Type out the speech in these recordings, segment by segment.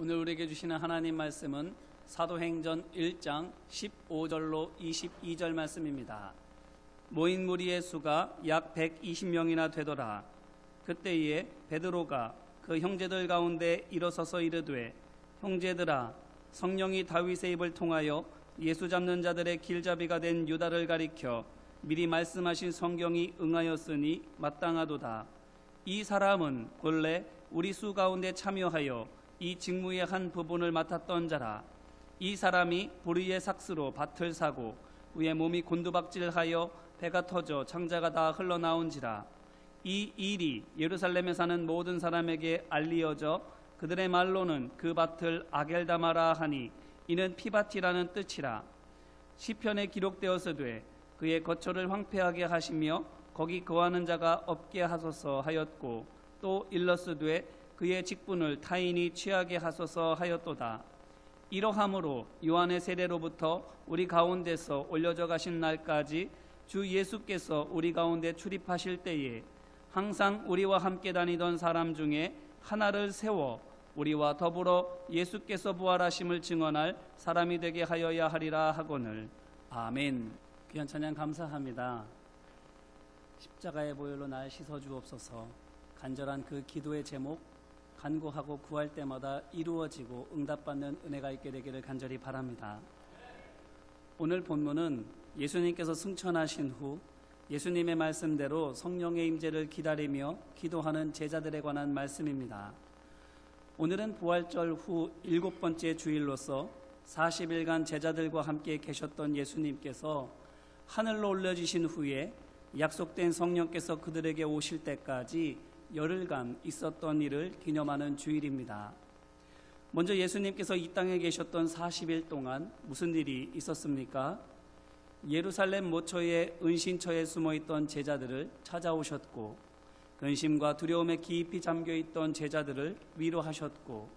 오늘 우리에게 주시는 하나님 말씀은 사도행전 1장 15절로 22절 말씀입니다. 모인 무리의 수가 약 120명이나 되더라. 그때에 베드로가 그 형제들 가운데 일어서서 이르되, 형제들아, 성령이 다윗의 입을 통하여 예수 잡는 자들의 길잡이가 된 유다를 가리켜 미리 말씀하신 성경이 응하였으니 마땅하도다. 이 사람은 본래 우리 수 가운데 참여하여 이 직무의 한 부분을 맡았던 자라. 이 사람이 불의의 삭스로 밭을 사고 후에 몸이 곤두박질하여 배가 터져 창자가 다 흘러나온지라. 이 일이 예루살렘에 사는 모든 사람에게 알리어져 그들의 말로는 그 밭을 아겔다마라 하니 이는 피밭이라는 뜻이라. 시편에 기록되었으되 그의 거처를 황폐하게 하시며 거기 거하는 자가 없게 하소서 하였고, 또 일러스되 그의 직분을 타인이 취하게 하소서 하였도다. 이러함으로 요한의 세례로부터 우리 가운데서 올려져 가신 날까지 주 예수께서 우리 가운데 출입하실 때에 항상 우리와 함께 다니던 사람 중에 하나를 세워 우리와 더불어 예수께서 부활하심을 증언할 사람이 되게 하여야 하리라 하거늘. 아멘. 귀한 찬양 감사합니다. 십자가의 보혈로 날 씻어주옵소서. 간절한 그 기도의 제목, 간구하고 구할 때마다 이루어지고 응답받는 은혜가 있게 되기를 간절히 바랍니다. 오늘 본문은 예수님께서 승천하신 후 예수님의 말씀대로 성령의 임재를 기다리며 기도하는 제자들에 관한 말씀입니다. 오늘은 부활절 후 7번째 주일로서 40일간 제자들과 함께 계셨던 예수님께서 하늘로 올려지신 후에 약속된 성령께서 그들에게 오실 때까지 열흘간 있었던 일을 기념하는 주일입니다. 먼저 예수님께서 이 땅에 계셨던 40일 동안 무슨 일이 있었습니까? 예루살렘 모처의 은신처에 숨어있던 제자들을 찾아오셨고, 근심과 두려움에 깊이 잠겨있던 제자들을 위로하셨고,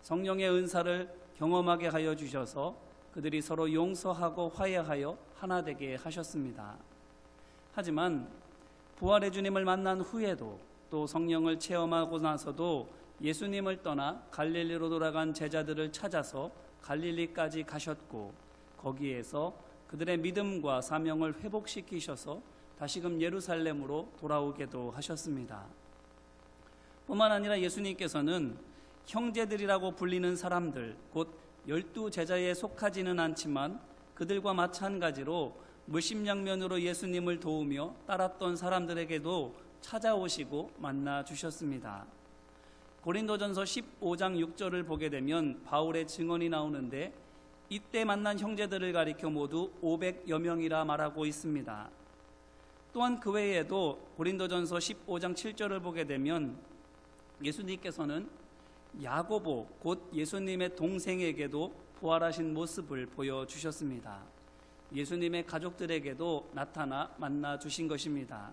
성령의 은사를 경험하게 하여 주셔서 그들이 서로 용서하고 화해하여 하나 되게 하셨습니다. 하지만 부활의 주님을 만난 후에도 또 성령을 체험하고 나서도 예수님을 떠나 갈릴리로 돌아간 제자들을 찾아서 갈릴리까지 가셨고, 거기에서 그들의 믿음과 사명을 회복시키셔서 다시금 예루살렘으로 돌아오게도 하셨습니다. 뿐만 아니라 예수님께서는 형제들이라고 불리는 사람들, 곧 12제자에 속하지는 않지만 그들과 마찬가지로 물심양면으로 예수님을 도우며 따랐던 사람들에게도 찾아오시고 만나 주셨습니다. 고린도전서 15장 6절을 보게 되면 바울의 증언이 나오는데, 이때 만난 형제들을 가리켜 모두 500여 명이라 말하고 있습니다. 또한 그 외에도 고린도전서 15장 7절을 보게 되면 예수님께서는 야고보, 곧 예수님의 동생에게도 부활하신 모습을 보여주셨습니다. 예수님의 가족들에게도 나타나 만나 주신 것입니다.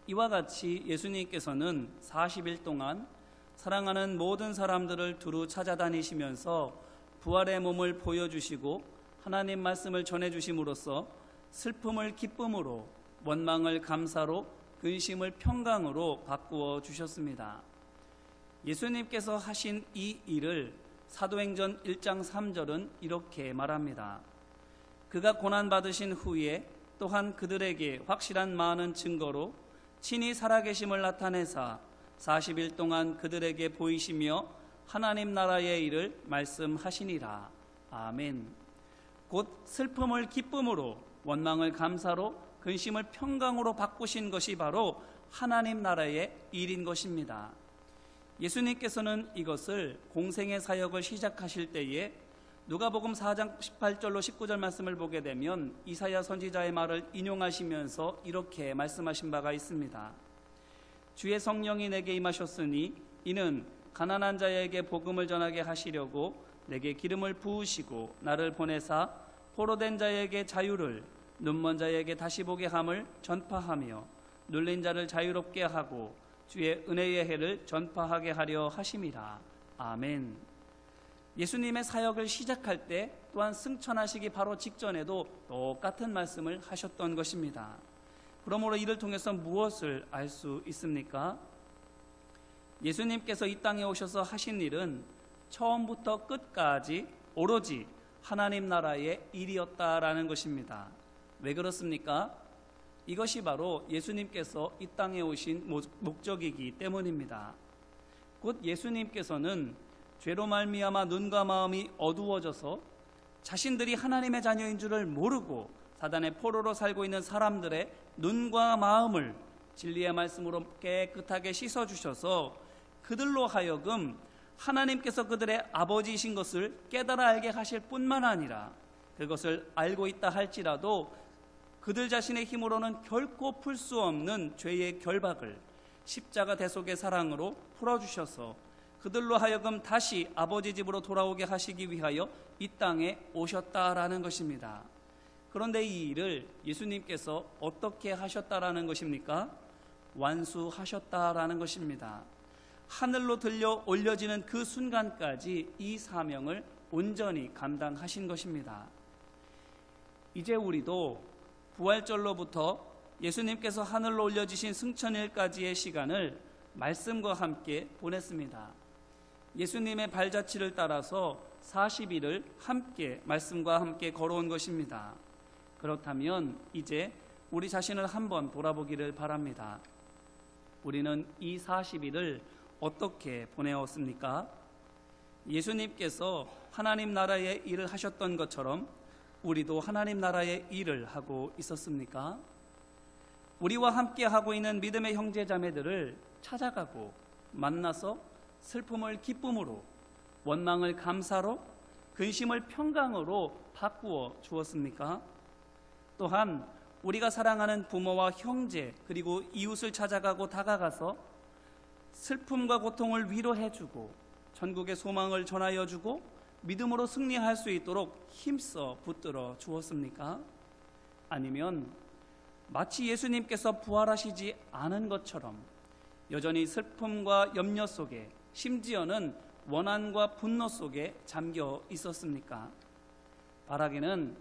이와 같이 예수님께서는 40일 동안 사랑하는 모든 사람들을 두루 찾아다니시면서 부활의 몸을 보여주시고 하나님 말씀을 전해주심으로써 슬픔을 기쁨으로, 원망을 감사로, 근심을 평강으로 바꾸어 주셨습니다. 예수님께서 하신 이 일을 사도행전 1장 3절은 이렇게 말합니다. 그가 고난받으신 후에 또한 그들에게 확실한 많은 증거로 친히 살아계심을 나타내사 40일 동안 그들에게 보이시며 하나님 나라의 일을 말씀하시니라. 아멘. 곧 슬픔을 기쁨으로, 원망을 감사로, 근심을 평강으로 바꾸신 것이 바로 하나님 나라의 일인 것입니다. 예수님께서는 이것을 공생의 사역을 시작하실 때에 누가복음 4장 18절로 19절 말씀을 보게 되면 이사야 선지자의 말을 인용하시면서 이렇게 말씀하신 바가 있습니다. 주의 성령이 내게 임하셨으니 이는 가난한 자에게 복음을 전하게 하시려고 내게 기름을 부으시고 나를 보내사 포로된 자에게 자유를, 눈먼 자에게 다시 보게 함을 전파하며 눌린 자를 자유롭게 하고 주의 은혜의 해를 전파하게 하려 하심이라. 아멘. 예수님의 사역을 시작할 때 또한 승천하시기 바로 직전에도 똑같은 말씀을 하셨던 것입니다. 그러므로 이를 통해서 무엇을 알 수 있습니까? 예수님께서 이 땅에 오셔서 하신 일은 처음부터 끝까지 오로지 하나님 나라의 일이었다라는 것입니다. 왜 그렇습니까? 이것이 바로 예수님께서 이 땅에 오신 목적이기 때문입니다. 곧 예수님께서는 죄로 말미암아 눈과 마음이 어두워져서 자신들이 하나님의 자녀인 줄을 모르고 사단의 포로로 살고 있는 사람들의 눈과 마음을 진리의 말씀으로 깨끗하게 씻어주셔서 그들로 하여금 하나님께서 그들의 아버지이신 것을 깨달아 알게 하실 뿐만 아니라 그것을 알고 있다 할지라도 그들 자신의 힘으로는 결코 풀 수 없는 죄의 결박을 십자가 대속의 사랑으로 풀어주셔서 그들로 하여금 다시 아버지 집으로 돌아오게 하시기 위하여 이 땅에 오셨다라는 것입니다. 그런데 이 일을 예수님께서 어떻게 하셨다라는 것입니까? 완수하셨다라는 것입니다. 하늘로 들려 올려지는 그 순간까지 이 사명을 온전히 감당하신 것입니다. 이제 우리도 부활절로부터 예수님께서 하늘로 올려지신 승천일까지의 시간을 말씀과 함께 보냈습니다. 예수님의 발자취를 따라서 40일을 함께 말씀과 함께 걸어온 것입니다. 그렇다면 이제 우리 자신을 한번 돌아보기를 바랍니다. 우리는 이 40일을 어떻게 보내었습니까? 예수님께서 하나님 나라의 일을 하셨던 것처럼 우리도 하나님 나라의 일을 하고 있었습니까? 우리와 함께 하고 있는 믿음의 형제 자매들을 찾아가고 만나서 슬픔을 기쁨으로, 원망을 감사로, 근심을 평강으로 바꾸어 주었습니까? 또한 우리가 사랑하는 부모와 형제 그리고 이웃을 찾아가고 다가가서 슬픔과 고통을 위로해주고 천국의 소망을 전하여주고 믿음으로 승리할 수 있도록 힘써 붙들어 주었습니까? 아니면 마치 예수님께서 부활하시지 않은 것처럼 여전히 슬픔과 염려 속에, 심지어는 원한과 분노 속에 잠겨 있었습니까? 바라기는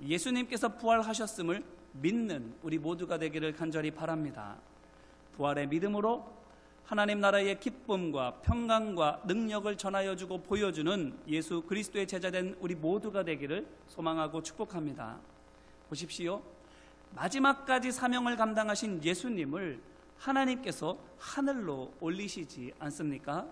예수님께서 부활하셨음을 믿는 우리 모두가 되기를 간절히 바랍니다. 부활의 믿음으로 하나님 나라의 기쁨과 평강과 능력을 전하여주고 보여주는 예수 그리스도의 제자된 우리 모두가 되기를 소망하고 축복합니다. 보십시오. 마지막까지 사명을 감당하신 예수님을 하나님께서 하늘로 올리시지 않습니까?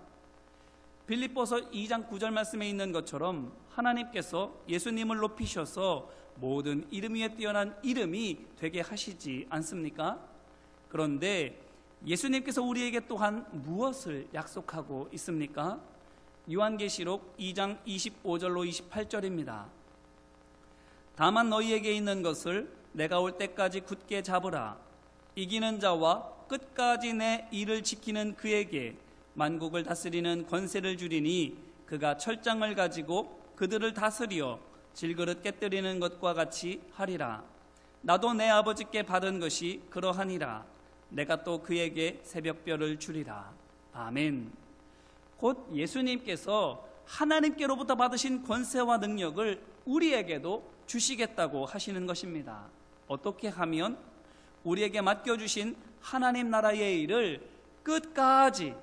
빌립보서 2장 9절 말씀에 있는 것처럼 하나님께서 예수님을 높이셔서 모든 이름 위에 뛰어난 이름이 되게 하시지 않습니까? 그런데 예수님께서 우리에게 또한 무엇을 약속하고 있습니까? 요한계시록 2장 25절로 28절입니다. 다만 너희에게 있는 것을 내가 올 때까지 굳게 잡으라. 이기는 자와 끝까지 내 일을 지키는 그에게 만국을 다스리는 권세를 주리니 그가 철장을 가지고 그들을 다스려 질그릇 깨뜨리는 것과 같이 하리라. 나도 내 아버지께 받은 것이 그러하니라. 내가 또 그에게 새벽별을 주리라. 아멘. 곧 예수님께서 하나님께로부터 받으신 권세와 능력을 우리에게도 주시겠다고 하시는 것입니다. 어떻게 하면? 우리에게 맡겨주신 하나님 나라의 일을 끝까지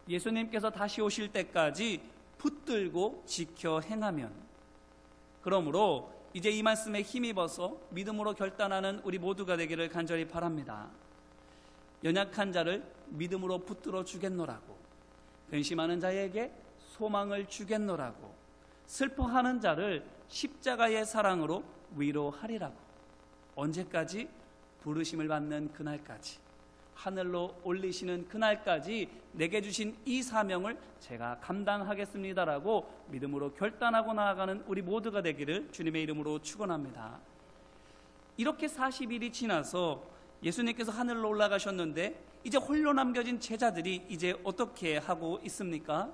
예수님께서 다시 오실 때까지 붙들고 지켜 행하면. 그러므로 이제 이 말씀에 힘입어서 믿음으로 결단하는 우리 모두가 되기를 간절히 바랍니다. 연약한 자를 믿음으로 붙들어 주겠노라고, 근심하는 자에게 소망을 주겠노라고, 슬퍼하는 자를 십자가의 사랑으로 위로하리라고. 언제까지? 부르심을 받는 그날까지, 하늘로 올리시는 그날까지 내게 주신 이 사명을 제가 감당하겠습니다라고 믿음으로 결단하고 나아가는 우리 모두가 되기를 주님의 이름으로 축원합니다. 이렇게 40일이 지나서 예수님께서 하늘로 올라가셨는데 이제 홀로 남겨진 제자들이 이제 어떻게 하고 있습니까?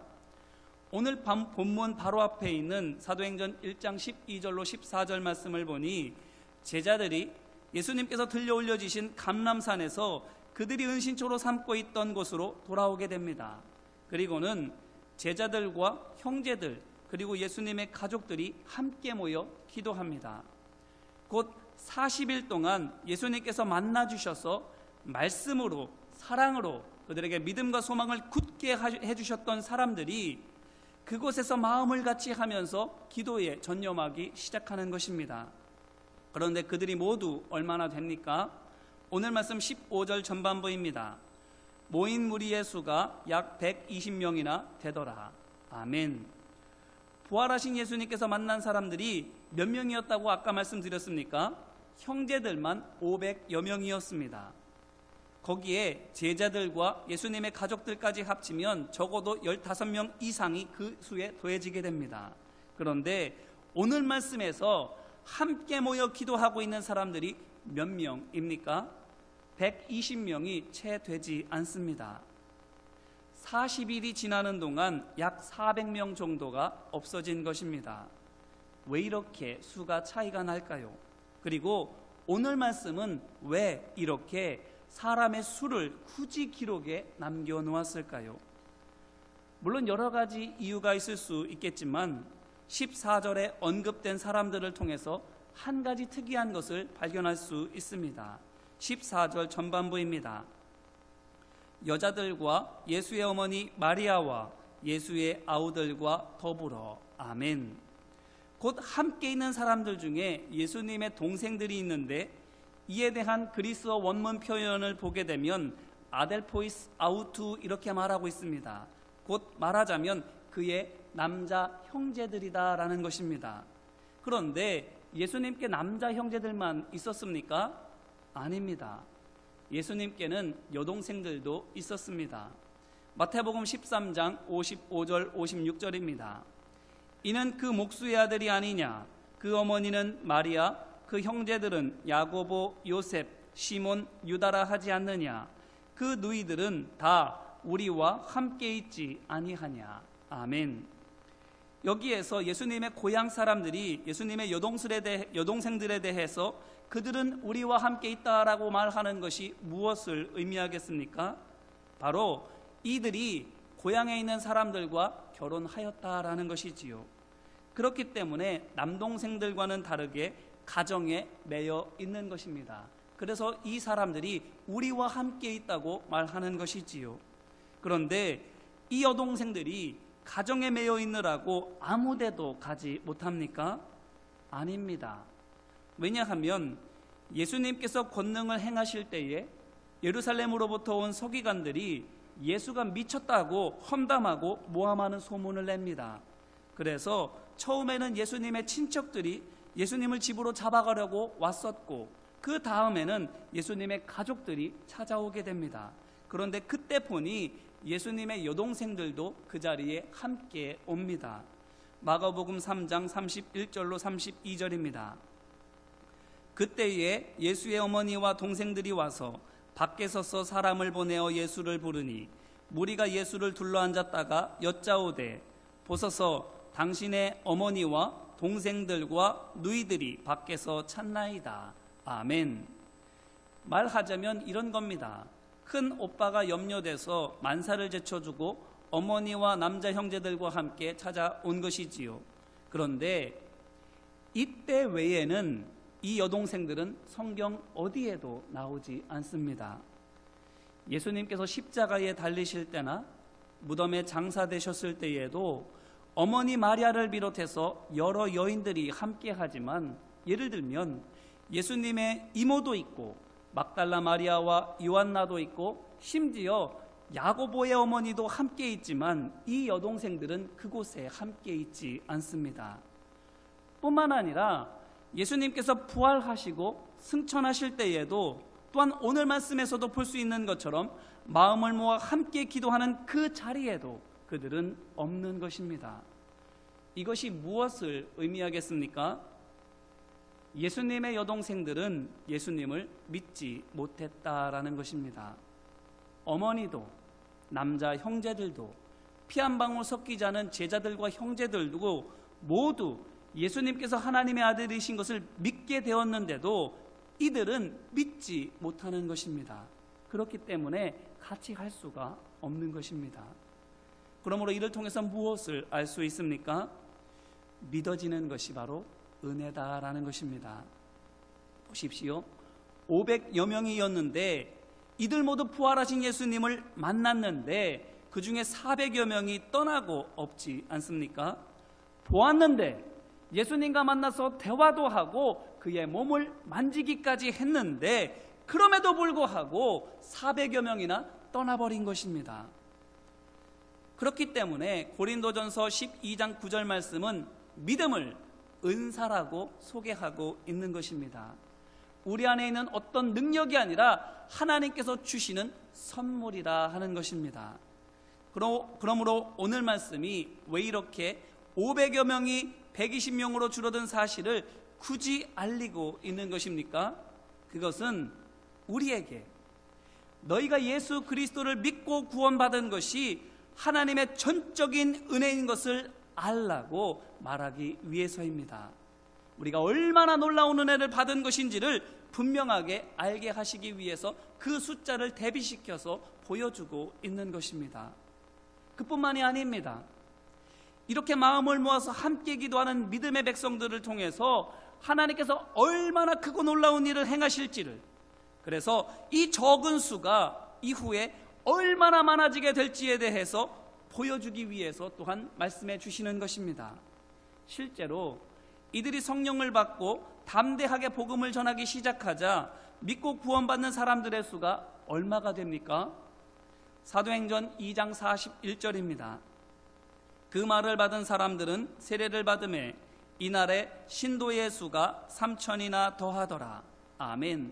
오늘 본문 바로 앞에 있는 사도행전 1장 12절로 14절 말씀을 보니 제자들이 예수님께서 들려 올려지신 감람산에서 그들이 은신처로 삼고 있던 곳으로 돌아오게 됩니다. 그리고는 제자들과 형제들 그리고 예수님의 가족들이 함께 모여 기도합니다. 곧 40일 동안 예수님께서 만나주셔서 말씀으로 사랑으로 그들에게 믿음과 소망을 굳게 해주셨던 사람들이 그곳에서 마음을 같이 하면서 기도에 전념하기 시작하는 것입니다. 그런데 그들이 모두 얼마나 됩니까? 오늘 말씀 15절 전반부입니다. 모인 무리의 수가 약 120명이나 되더라. 아멘. 부활하신 예수님께서 만난 사람들이 몇 명이었다고 아까 말씀드렸습니까? 형제들만 500여 명이었습니다. 거기에 제자들과 예수님의 가족들까지 합치면 적어도 15명 이상이 그 수에 더해지게 됩니다. 그런데 오늘 말씀에서 함께 모여 기도하고 있는 사람들이 몇 명입니까? 120명이 채 되지 않습니다. 40일이 지나는 동안 약 400명 정도가 없어진 것입니다. 왜 이렇게 수가 차이가 날까요? 그리고 오늘 말씀은 왜 이렇게 사람의 수를 굳이 기록에 남겨놓았을까요? 물론 여러 가지 이유가 있을 수 있겠지만 14절에 언급된 사람들을 통해서 한 가지 특이한 것을 발견할 수 있습니다. 14절 전반부입니다. 여자들과 예수의 어머니 마리아와 예수의 아우들과 더불어. 아멘. 곧 함께 있는 사람들 중에 예수님의 동생들이 있는데 이에 대한 그리스어 원문 표현을 보게 되면 아델포이스 아우투 이렇게 말하고 있습니다. 곧 말하자면 그의 남자 형제들이다라는 것입니다. 그런데 예수님께 남자 형제들만 있었습니까? 아닙니다. 예수님께는 여동생들도 있었습니다. 마태복음 13장 55절 56절입니다. 이는 그 목수의 아들이 아니냐? 그 어머니는 마리아, 그 형제들은 야고보, 요셉, 시몬, 유다라 하지 않느냐? 그 누이들은 다 우리와 함께 있지 아니하냐? 아멘. 여기에서 예수님의 고향 사람들이 예수님의 여동생들에 대해서 그들은 우리와 함께 있다라고 말하는 것이 무엇을 의미하겠습니까? 바로 이들이 고향에 있는 사람들과 결혼하였다라는 것이지요. 그렇기 때문에 남동생들과는 다르게 가정에 매여 있는 것입니다. 그래서 이 사람들이 우리와 함께 있다고 말하는 것이지요. 그런데 이 여동생들이 가정에 매여 있느라고 아무 데도 가지 못합니까? 아닙니다. 왜냐하면 예수님께서 권능을 행하실 때에 예루살렘으로부터 온 서기관들이 예수가 미쳤다고 험담하고 모함하는 소문을 냅니다. 그래서 처음에는 예수님의 친척들이 예수님을 집으로 잡아가려고 왔었고 그 다음에는 예수님의 가족들이 찾아오게 됩니다. 그런데 그때 보니 예수님의 여동생들도 그 자리에 함께 옵니다. 마가복음 3장 31절로 32절입니다. 그때에 예수의 어머니와 동생들이 와서 밖에 서서 사람을 보내어 예수를 부르니 무리가 예수를 둘러앉았다가 여짜오되 보소서 당신의 어머니와 동생들과 누이들이 밖에서 찾나이다. 아멘. 말하자면 이런 겁니다. 큰 오빠가 염려돼서 만사를 제쳐주고 어머니와 남자 형제들과 함께 찾아온 것이지요. 그런데 이때 외에는 이 여동생들은 성경 어디에도 나오지 않습니다. 예수님께서 십자가에 달리실 때나 무덤에 장사되셨을 때에도 어머니 마리아를 비롯해서 여러 여인들이 함께 하지만 예를 들면 예수님의 이모도 있고 막달라 마리아와 요한나도 있고 심지어 야고보의 어머니도 함께 있지만 이 여동생들은 그곳에 함께 있지 않습니다. 뿐만 아니라 예수님께서 부활하시고 승천하실 때에도 또한 오늘 말씀에서도 볼 수 있는 것처럼 마음을 모아 함께 기도하는 그 자리에도 그들은 없는 것입니다. 이것이 무엇을 의미하겠습니까? 예수님의 여동생들은 예수님을 믿지 못했다라는 것입니다. 어머니도 남자 형제들도 피 한 방울 섞이지 않은 제자들과 형제들도 모두 예수님께서 하나님의 아들이신 것을 믿게 되었는데도 이들은 믿지 못하는 것입니다. 그렇기 때문에 같이 갈 수가 없는 것입니다. 그러므로 이를 통해서 무엇을 알 수 있습니까? 믿어지는 것이 바로 은혜다라는 것입니다. 보십시오. 500여 명이었는데 이들 모두 부활하신 예수님을 만났는데 그 중에 400여 명이 떠나고 없지 않습니까? 보았는데 예수님과 만나서 대화도 하고 그의 몸을 만지기까지 했는데 그럼에도 불구하고 400여 명이나 떠나버린 것입니다. 그렇기 때문에 고린도전서 12장 9절 말씀은 믿음을 은사라고 소개하고 있는 것입니다. 우리 안에 있는 어떤 능력이 아니라 하나님께서 주시는 선물이라 하는 것입니다. 그러므로 오늘 말씀이 왜 이렇게 500여 명이 120명으로 줄어든 사실을 굳이 알리고 있는 것입니까? 그것은 우리에게 너희가 예수 그리스도를 믿고 구원받은 것이 하나님의 전적인 은혜인 것을 알라고 말하기 위해서입니다. 우리가 얼마나 놀라운 은혜를 받은 것인지를 분명하게 알게 하시기 위해서 그 숫자를 대비시켜서 보여주고 있는 것입니다. 그뿐만이 아닙니다. 이렇게 마음을 모아서 함께 기도하는 믿음의 백성들을 통해서 하나님께서 얼마나 크고 놀라운 일을 행하실지를, 그래서 이 적은 수가 이후에 얼마나 많아지게 될지에 대해서 보여주기 위해서 또한 말씀해 주시는 것입니다. 실제로 이들이 성령을 받고 담대하게 복음을 전하기 시작하자 믿고 구원받는 사람들의 수가 얼마가 됩니까? 사도행전 2장 41절입니다. 그 말을 받은 사람들은 세례를 받음에 이날에 신도의 수가 3,000이나 더하더라. 아멘.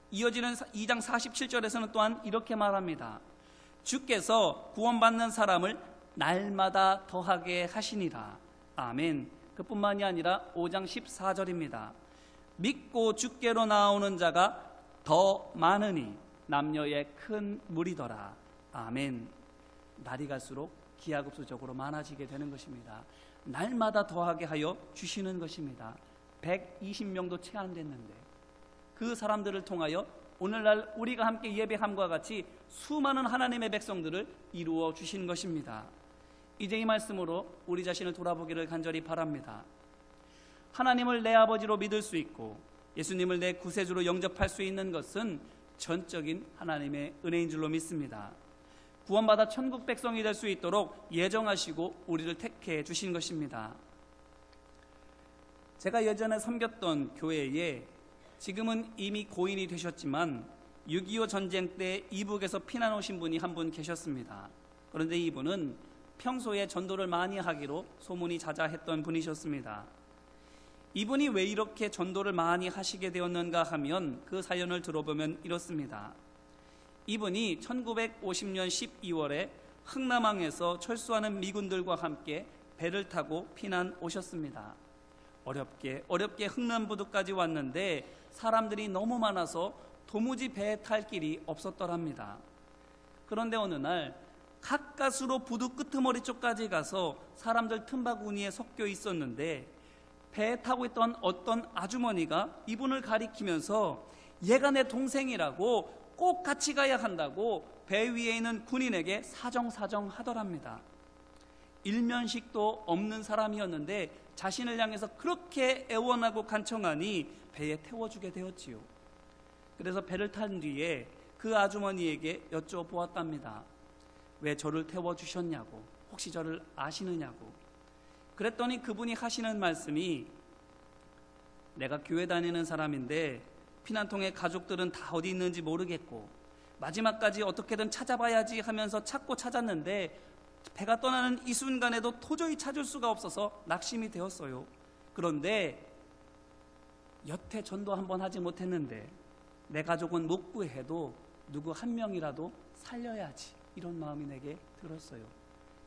이어지는 2장 47절에서는 또한 이렇게 말합니다. 주께서 구원받는 사람을 날마다 더하게 하시니라. 아멘. 그뿐만이 아니라 5장 14절입니다. 믿고 주께로 나오는 자가 더 많으니 남녀의 큰 무리더라. 아멘. 날이 갈수록 기하급수적으로 많아지게 되는 것입니다. 날마다 더하게 하여 주시는 것입니다. 120명도 채 안 됐는데 그 사람들을 통하여 오늘날 우리가 함께 예배함과 같이 수많은 하나님의 백성들을 이루어 주신 것입니다. 이제 이 말씀으로 우리 자신을 돌아보기를 간절히 바랍니다. 하나님을 내 아버지로 믿을 수 있고 예수님을 내 구세주로 영접할 수 있는 것은 전적인 하나님의 은혜인 줄로 믿습니다. 구원받아 천국 백성이 될 수 있도록 예정하시고 우리를 택해 주신 것입니다. 제가 예전에 섬겼던 교회에 지금은 이미 고인이 되셨지만 6.25 전쟁 때 이북에서 피난 오신 분이 한 분 계셨습니다. 그런데 이분은 평소에 전도를 많이 하기로 소문이 자자했던 분이셨습니다. 이분이 왜 이렇게 전도를 많이 하시게 되었는가 하면 그 사연을 들어보면 이렇습니다. 이분이 1950년 12월에 흥남항에서 철수하는 미군들과 함께 배를 타고 피난 오셨습니다. 어렵게 흥남부두까지 왔는데 사람들이 너무 많아서 도무지 배에 탈 길이 없었더랍니다. 그런데 어느 날 가까스로 부두 끄트머리 쪽까지 가서 사람들 틈바구니에 섞여 있었는데 배에 타고 있던 어떤 아주머니가 이분을 가리키면서 얘가 내 동생이라고 꼭 같이 가야 한다고 배 위에 있는 군인에게 사정 하더랍니다. 일면식도 없는 사람이었는데 자신을 향해서 그렇게 애원하고 간청하니 배에 태워주게 되었지요. 그래서 배를 탄 뒤에 그 아주머니에게 여쭤보았답니다. 왜 저를 태워주셨냐고, 혹시 저를 아시느냐고. 그랬더니 그분이 하시는 말씀이 내가 교회 다니는 사람인데 피난통의 가족들은 다 어디 있는지 모르겠고 마지막까지 어떻게든 찾아봐야지 하면서 찾고 찾았는데 배가 떠나는 이 순간에도 도저히 찾을 수가 없어서 낙심이 되었어요. 그런데 여태 전도 한번 하지 못했는데 내 가족은 못 구해도 누구 한 명이라도 살려야지, 이런 마음이 내게 들었어요.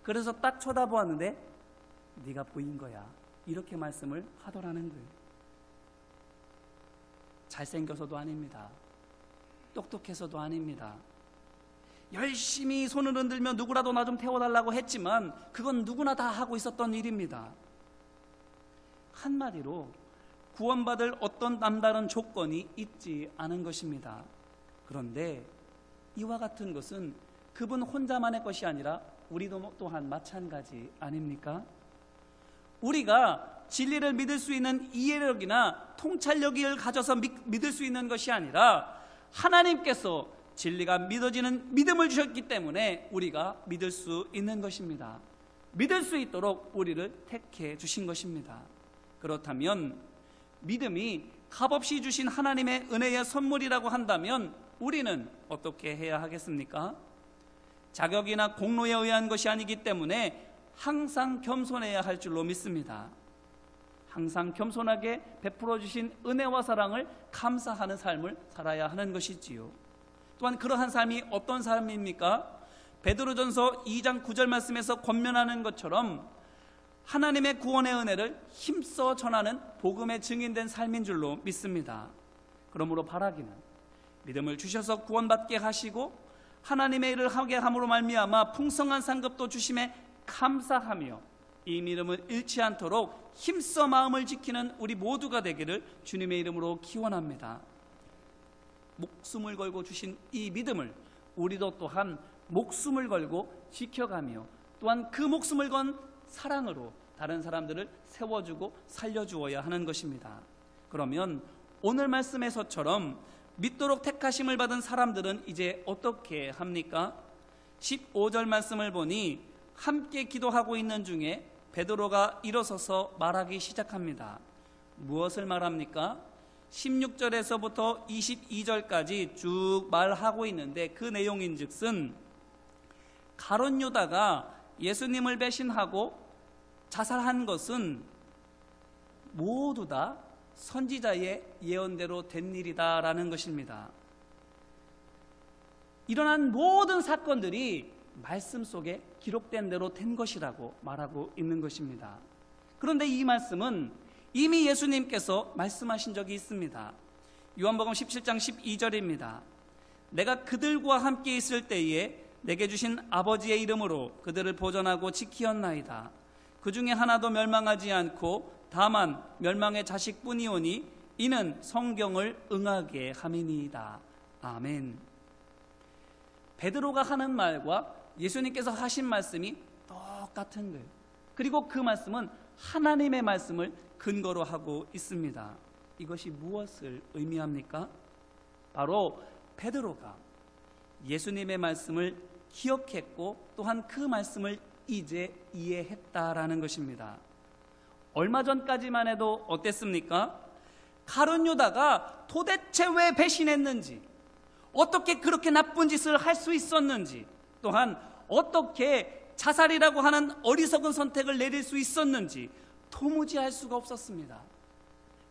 그래서 딱 쳐다보았는데 네가 보인 거야, 이렇게 말씀을 하더라는 거예요. 잘생겨서도 아닙니다. 똑똑해서도 아닙니다. 열심히 손을 흔들며 누구라도 나 좀 태워달라고 했지만 그건 누구나 다 하고 있었던 일입니다. 한마디로 구원받을 어떤 남다른 조건이 있지 않은 것입니다. 그런데 이와 같은 것은 그분 혼자만의 것이 아니라 우리도 또한 마찬가지 아닙니까? 우리가 진리를 믿을 수 있는 이해력이나 통찰력을 가져서 믿을 수 있는 것이 아니라 하나님께서 진리가 믿어지는 믿음을 주셨기 때문에 우리가 믿을 수 있는 것입니다. 믿을 수 있도록 우리를 택해 주신 것입니다. 그렇다면 믿음이 값없이 주신 하나님의 은혜의 선물이라고 한다면 우리는 어떻게 해야 하겠습니까? 자격이나 공로에 의한 것이 아니기 때문에 항상 겸손해야 할 줄로 믿습니다. 항상 겸손하게 베풀어 주신 은혜와 사랑을 감사하는 삶을 살아야 하는 것이지요. 또한 그러한 삶이 어떤 삶입니까? 베드로전서 2장 9절 말씀에서 권면하는 것처럼 하나님의 구원의 은혜를 힘써 전하는 복음의 증인된 삶인 줄로 믿습니다. 그러므로 바라기는 믿음을 주셔서 구원받게 하시고 하나님의 일을 하게 함으로 말미암아 풍성한 상급도 주심에 감사하며 이 믿음을 잃지 않도록 힘써 마음을 지키는 우리 모두가 되기를 주님의 이름으로 기원합니다. 목숨을 걸고 주신 이 믿음을 우리도 또한 목숨을 걸고 지켜가며 또한 그 목숨을 건 사랑으로 다른 사람들을 세워주고 살려주어야 하는 것입니다. 그러면 오늘 말씀에서처럼 믿도록 택하심을 받은 사람들은 이제 어떻게 합니까? 15절 말씀을 보니 함께 기도하고 있는 중에 베드로가 일어서서 말하기 시작합니다. 무엇을 말합니까? 16절에서부터 22절까지 쭉 말하고 있는데 그 내용인즉슨 가룟 유다가 예수님을 배신하고 자살한 것은 모두 다 선지자의 예언대로 된 일이다라는 것입니다. 일어난 모든 사건들이 말씀 속에 기록된 대로 된 것이라고 말하고 있는 것입니다. 그런데 이 말씀은 이미 예수님께서 말씀하신 적이 있습니다. 요한복음 17장 12절입니다. 내가 그들과 함께 있을 때에 내게 주신 아버지의 이름으로 그들을 보전하고 지키었나이다. 그 중에 하나도 멸망하지 않고 다만 멸망의 자식뿐이오니 이는 성경을 응하게 함이니이다. 아멘. 베드로가 하는 말과 예수님께서 하신 말씀이 똑같은 거예요. 그리고 그 말씀은 하나님의 말씀을 근거로 하고 있습니다. 이것이 무엇을 의미합니까? 바로 베드로가 예수님의 말씀을 기억했고 또한 그 말씀을 이제 이해했다라는 것입니다. 얼마 전까지만 해도 어땠습니까? 가룟 유다가 도대체 왜 배신했는지, 어떻게 그렇게 나쁜 짓을 할 수 있었는지, 또한 어떻게 자살이라고 하는 어리석은 선택을 내릴 수 있었는지 도무지 알 수가 없었습니다.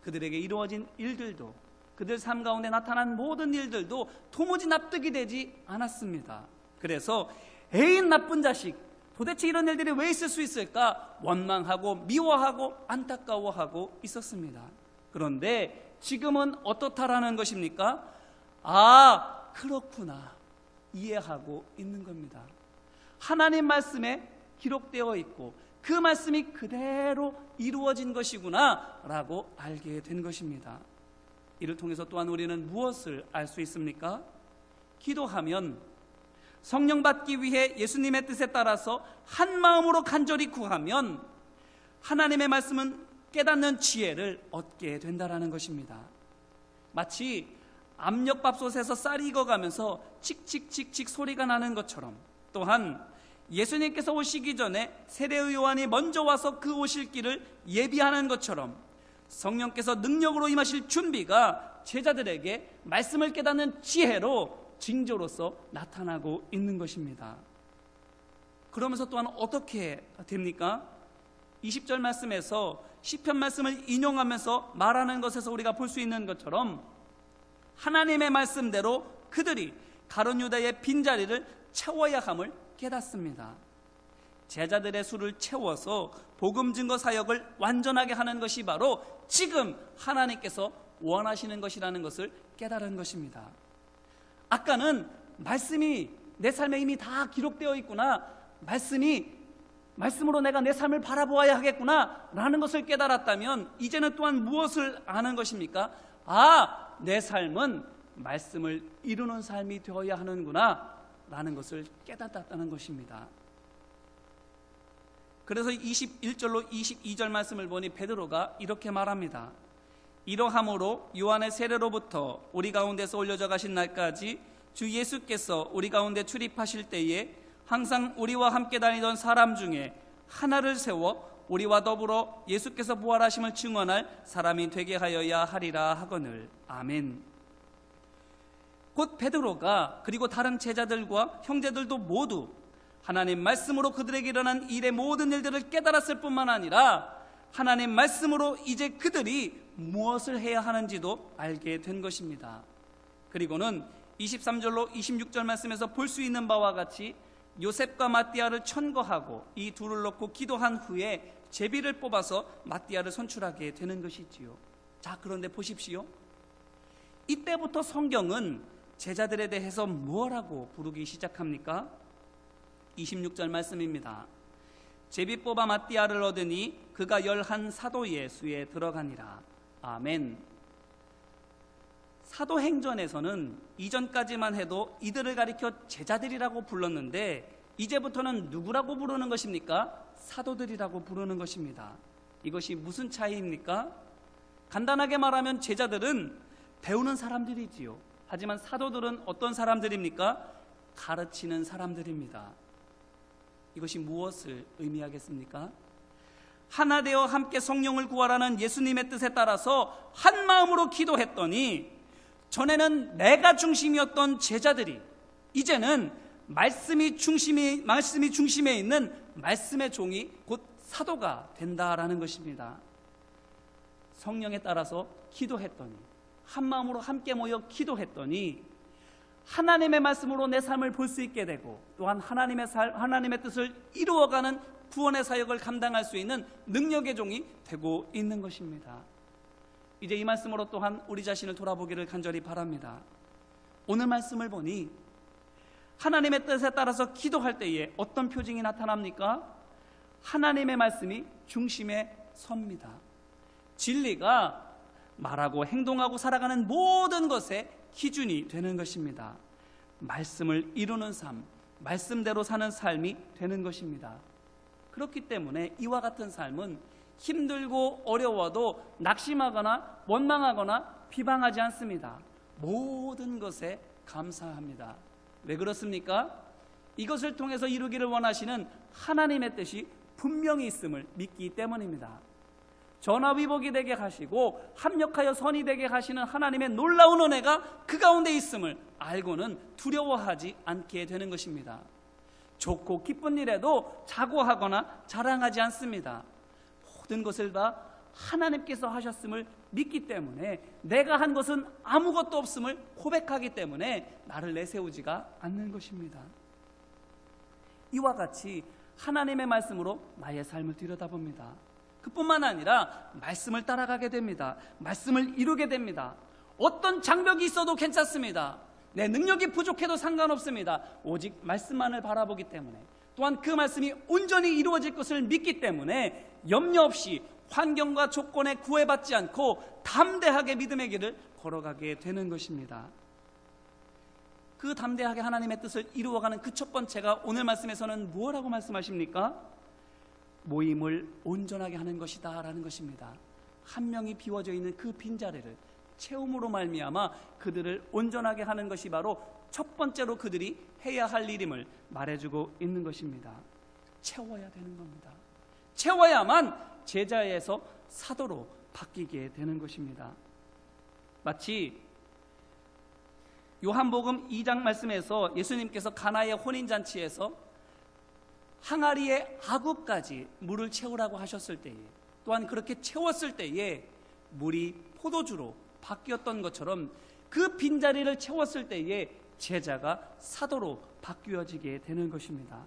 그들에게 이루어진 일들도, 그들 삶 가운데 나타난 모든 일들도 도무지 납득이 되지 않았습니다. 그래서 에이 나쁜 자식, 도대체 이런 일들이 왜 있을 수 있을까 원망하고 미워하고 안타까워하고 있었습니다. 그런데 지금은 어떻다라는 것입니까? 아, 그렇구나, 이해하고 있는 겁니다. 하나님 말씀에 기록되어 있고 그 말씀이 그대로 이루어진 것이구나 라고 알게 된 것입니다. 이를 통해서 또한 우리는 무엇을 알 수 있습니까? 기도하면 성령 받기 위해 예수님의 뜻에 따라서 한 마음으로 간절히 구하면 하나님의 말씀은 깨닫는 지혜를 얻게 된다라는 것입니다. 마치 압력밥솥에서 쌀이 익어가면서 칙칙칙칙 소리가 나는 것처럼, 또한 예수님께서 오시기 전에 세례의 요한이 먼저 와서 그 오실 길을 예비하는 것처럼 성령께서 능력으로 임하실 준비가 제자들에게 말씀을 깨닫는 지혜로 징조로서 나타나고 있는 것입니다. 그러면서 또한 어떻게 됩니까? 20절 말씀에서 시편 말씀을 인용하면서 말하는 것에서 우리가 볼 수 있는 것처럼 하나님의 말씀대로 그들이 가룟 유다의 빈자리를 채워야 함을 깨닫습니다. 제자들의 수를 채워서 복음 증거 사역을 완전하게 하는 것이 바로 지금 하나님께서 원하시는 것이라는 것을 깨달은 것입니다. 아까는 말씀이 내 삶에 이미 다 기록되어 있구나, 말씀으로 내가 내 삶을 바라보아야 하겠구나 라는 것을 깨달았다면 이제는 또한 무엇을 아는 것입니까? 아, 내 삶은 말씀을 이루는 삶이 되어야 하는구나 라는 것을 깨닫았다는 것입니다. 그래서 21절로 22절 말씀을 보니 베드로가 이렇게 말합니다. 이러함으로 요한의 세례로부터 우리 가운데서 올려져 가신 날까지 주 예수께서 우리 가운데 출입하실 때에 항상 우리와 함께 다니던 사람 중에 하나를 세워 우리와 더불어 예수께서 부활하심을 증언할 사람이 되게 하여야 하리라 하거늘. 아멘. 곧 베드로가 그리고 다른 제자들과 형제들도 모두 하나님 말씀으로 그들에게 일어난 일의 모든 일들을 깨달았을 뿐만 아니라 하나님 말씀으로 이제 그들이 무엇을 해야 하는지도 알게 된 것입니다. 그리고는 23절로 26절 말씀에서 볼 수 있는 바와 같이 요셉과 마띠아를 천거하고 이 둘을 놓고 기도한 후에 제비를 뽑아서 마띠아를 선출하게 되는 것이지요. 자, 그런데 보십시오. 이때부터 성경은 제자들에 대해서 뭐라고 부르기 시작합니까? 26절 말씀입니다. 제비 뽑아 마띠아를 얻으니 그가 11 사도의 수에 들어가니라. 아멘. 사도행전에서는 이전까지만 해도 이들을 가리켜 제자들이라고 불렀는데 이제부터는 누구라고 부르는 것입니까? 사도들이라고 부르는 것입니다. 이것이 무슨 차이입니까? 간단하게 말하면 제자들은 배우는 사람들이지요. 하지만 사도들은 어떤 사람들입니까? 가르치는 사람들입니다. 이것이 무엇을 의미하겠습니까? 하나 되어 함께 성령을 구하라는 예수님의 뜻에 따라서 한 마음으로 기도했더니 전에는 내가 중심이었던 제자들이 이제는 말씀이 중심에 있는 말씀의 종이 곧 사도가 된다라는 것입니다. 성령에 따라서 기도했더니 한 마음으로 함께 모여 기도했더니 하나님의 말씀으로 내 삶을 볼 수 있게 되고 또한 하나님의 뜻을 이루어가는 구원의 사역을 감당할 수 있는 능력의 종이 되고 있는 것입니다. 이제 이 말씀으로 또한 우리 자신을 돌아보기를 간절히 바랍니다. 오늘 말씀을 보니 하나님의 뜻에 따라서 기도할 때에 어떤 표징이 나타납니까? 하나님의 말씀이 중심에 섭니다. 진리가 말하고 행동하고 살아가는 모든 것의 기준이 되는 것입니다. 말씀을 이루는 삶, 말씀대로 사는 삶이 되는 것입니다. 그렇기 때문에 이와 같은 삶은 힘들고 어려워도 낙심하거나 원망하거나 비방하지 않습니다. 모든 것에 감사합니다. 왜 그렇습니까? 이것을 통해서 이루기를 원하시는 하나님의 뜻이 분명히 있음을 믿기 때문입니다. 전화위복이 되게 하시고 합력하여 선이 되게 하시는 하나님의 놀라운 은혜가 그 가운데 있음을 알고는 두려워하지 않게 되는 것입니다. 좋고 기쁜 일에도 자고하거나 자랑하지 않습니다. 모든 것을 다 하나님께서 하셨음을 믿기 때문에 내가 한 것은 아무것도 없음을 고백하기 때문에 나를 내세우지가 않는 것입니다. 이와 같이 하나님의 말씀으로 나의 삶을 들여다봅니다. 그뿐만 아니라 말씀을 따라가게 됩니다. 말씀을 이루게 됩니다. 어떤 장벽이 있어도 괜찮습니다. 내 능력이 부족해도 상관없습니다. 오직 말씀만을 바라보기 때문에 또한 그 말씀이 온전히 이루어질 것을 믿기 때문에 염려 없이 환경과 조건에 구애받지 않고 담대하게 믿음의 길을 걸어가게 되는 것입니다. 그 담대하게 하나님의 뜻을 이루어가는 그 첫 번째가 오늘 말씀에서는 무엇이라고 말씀하십니까? 모임을 온전하게 하는 것이다 라는 것입니다. 한 명이 비워져 있는 그 빈자리를 채움으로 말미암아 그들을 온전하게 하는 것이 바로 첫 번째로 그들이 해야 할 일임을 말해주고 있는 것입니다. 채워야 되는 겁니다. 채워야만 제자에서 사도로 바뀌게 되는 것입니다. 마치 요한복음 2장 말씀에서 예수님께서 가나의 혼인잔치에서 항아리의 아구까지 물을 채우라고 하셨을 때에 또한 그렇게 채웠을 때에 물이 포도주로 바뀌었던 것처럼 그 빈자리를 채웠을 때에 제자가 사도로 바뀌어지게 되는 것입니다.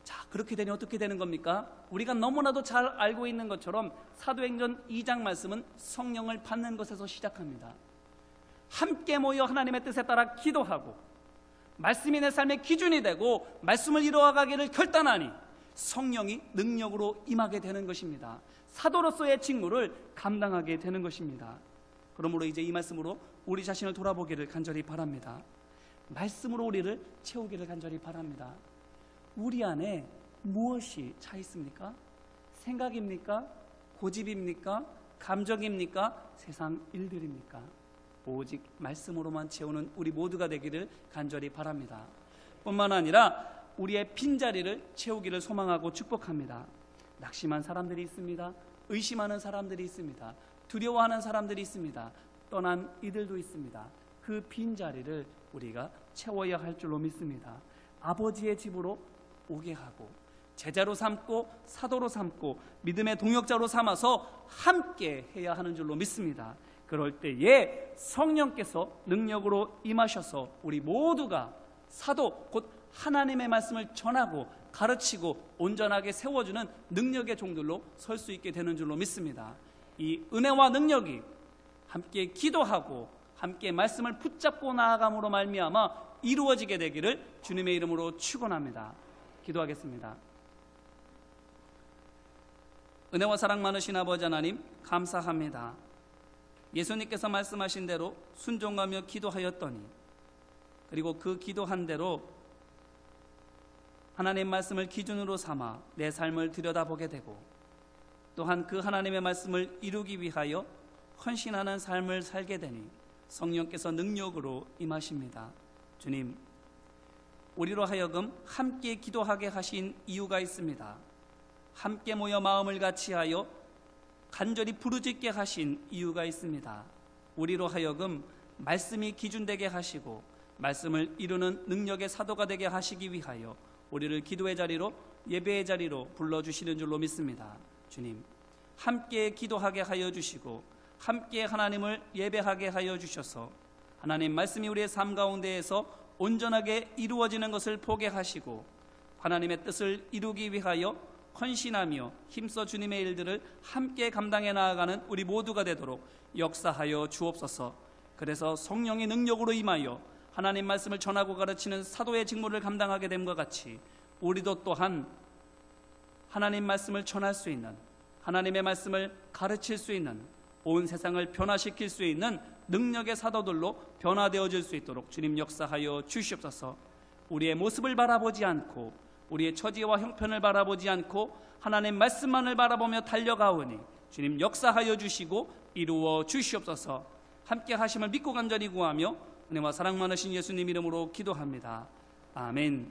자, 그렇게 되니 어떻게 되는 겁니까? 우리가 너무나도 잘 알고 있는 것처럼 사도행전 2장 말씀은 성령을 받는 것에서 시작합니다. 함께 모여 하나님의 뜻에 따라 기도하고 말씀이 내 삶의 기준이 되고 말씀을 이루어가기를 결단하니 성령이 능력으로 임하게 되는 것입니다. 사도로서의 직무를 감당하게 되는 것입니다. 그러므로 이제 이 말씀으로 우리 자신을 돌아보기를 간절히 바랍니다. 말씀으로 우리를 채우기를 간절히 바랍니다. 우리 안에 무엇이 차 있습니까? 생각입니까? 고집입니까? 감정입니까? 세상 일들입니까? 오직 말씀으로만 채우는 우리 모두가 되기를 간절히 바랍니다. 뿐만 아니라 우리의 빈자리를 채우기를 소망하고 축복합니다. 낙심한 사람들이 있습니다. 의심하는 사람들이 있습니다. 두려워하는 사람들이 있습니다. 떠난 이들도 있습니다. 그 빈자리를 우리가 채워야 할 줄로 믿습니다. 아버지의 집으로 오게 하고 제자로 삼고 사도로 삼고 믿음의 동역자로 삼아서 함께 해야 하는 줄로 믿습니다. 그럴 때에 성령께서 능력으로 임하셔서 우리 모두가 사도 곧 하나님의 말씀을 전하고 가르치고 온전하게 세워주는 능력의 종들로 설 수 있게 되는 줄로 믿습니다. 이 은혜와 능력이 함께 기도하고 함께 말씀을 붙잡고 나아감으로 말미암아 이루어지게 되기를 주님의 이름으로 축원합니다. 기도하겠습니다. 은혜와 사랑 많으신 아버지 하나님, 감사합니다. 예수님께서 말씀하신 대로 순종하며 기도하였더니, 그리고 그 기도한 대로 하나님 말씀을 기준으로 삼아 내 삶을 들여다보게 되고, 또한 그 하나님의 말씀을 이루기 위하여 헌신하는 삶을 살게 되니 성령께서 능력으로 임하십니다. 주님, 우리로 하여금 함께 기도하게 하신 이유가 있습니다. 함께 모여 마음을 같이하여 간절히 부르짖게 하신 이유가 있습니다. 우리로 하여금 말씀이 기준되게 하시고 말씀을 이루는 능력의 사도가 되게 하시기 위하여 우리를 기도의 자리로, 예배의 자리로 불러주시는 줄로 믿습니다. 주님, 함께 기도하게 하여 주시고 함께 하나님을 예배하게 하여 주셔서 하나님 말씀이 우리의 삶 가운데에서 온전하게 이루어지는 것을 보게 하시고 하나님의 뜻을 이루기 위하여 헌신하며 힘써 주님의 일들을 함께 감당해 나아가는 우리 모두가 되도록 역사하여 주옵소서. 그래서 성령의 능력으로 임하여 하나님 말씀을 전하고 가르치는 사도의 직무를 감당하게 됨과 같이 우리도 또한 하나님 말씀을 전할 수 있는, 하나님의 말씀을 가르칠 수 있는, 온 세상을 변화시킬 수 있는 능력의 사도들로 변화되어질 수 있도록 주님 역사하여 주시옵소서. 우리의 모습을 바라보지 않고 우리의 처지와 형편을 바라보지 않고 하나님 말씀만을 바라보며 달려가오니 주님 역사하여 주시고 이루어 주시옵소서. 함께 하심을 믿고 간절히 구하며 은혜와 사랑 많으신 예수님 이름으로 기도합니다. 아멘.